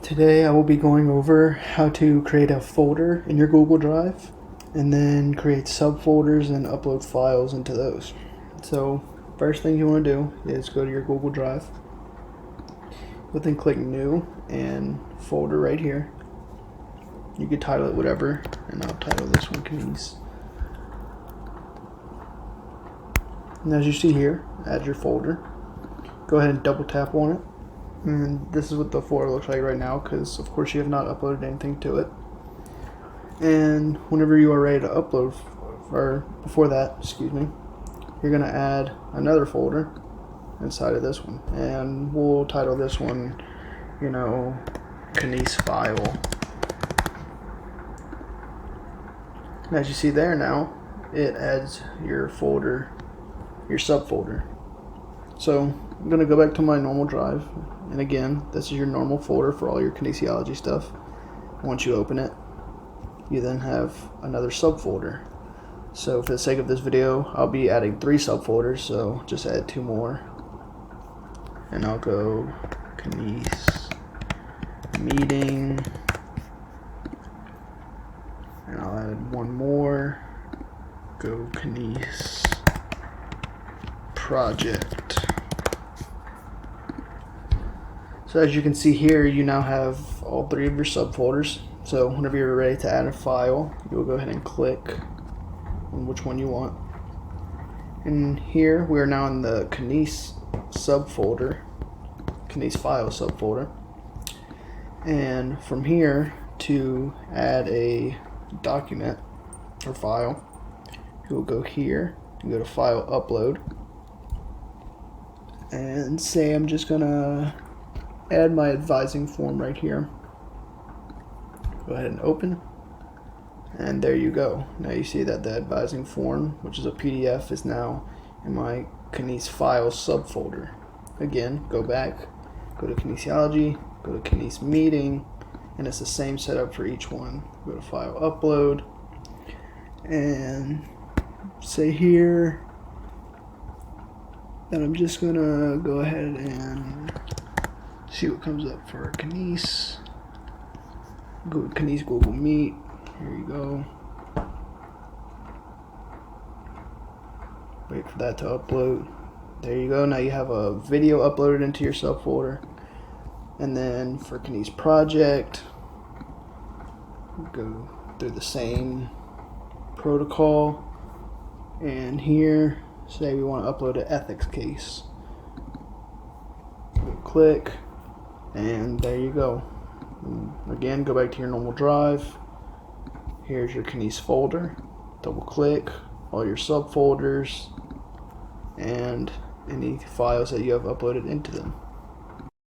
Today I will be going over how to create a folder in your Google Drive and then create subfolders and upload files into those. So first thing you want to do is go to your Google Drive, but then click new and folder right here. You could title it whatever, and I'll title this one Keys. And as you see here, add your folder. Go ahead and double tap on it. And this is what the folder looks like right now, because of course you have not uploaded anything to it. And whenever you are ready to upload, or before that, excuse me, you're going to add another folder inside of this one. And we'll title this one, Keys file. And as you see there now, it adds your folder, your subfolder. So I'm going to go back to my normal drive, and again, this is your normal folder for all your kinesiology stuff. Once you open it, you then have another subfolder. So for the sake of this video, I'll be adding 3 subfolders, so just add 2 more. And I'll go Keys meeting, and I'll add 1 more, go Keys project. So as you can see here, you now have all 3 of your subfolders. So whenever you're ready to add a file, you'll go ahead and click on which one you want. And here we are now in the Keys subfolder, Keys file subfolder. And from here, to add a document or file, you'll go here and go to file upload, and say I'm just gonna add my advising form right here. Go ahead and open, and there you go. Now you see that the advising form, which is a PDF, is now in my Keys file subfolder. Again, go back, go to kinesiology, go to Keys meeting, and it's the same setup for each one. Go to file upload, and say here that I'm just gonna go ahead and see what comes up for Keys. Go to Keys Google Meet. Here you go. Wait for that to upload. There you go. Now you have a video uploaded into your subfolder. And then for Keys project, go through the same protocol. And here, say we want to upload an ethics case. Click, and there you go. Again, go back to your normal drive. Here's your Keys folder. Double click, all your subfolders, and any files that you have uploaded into them.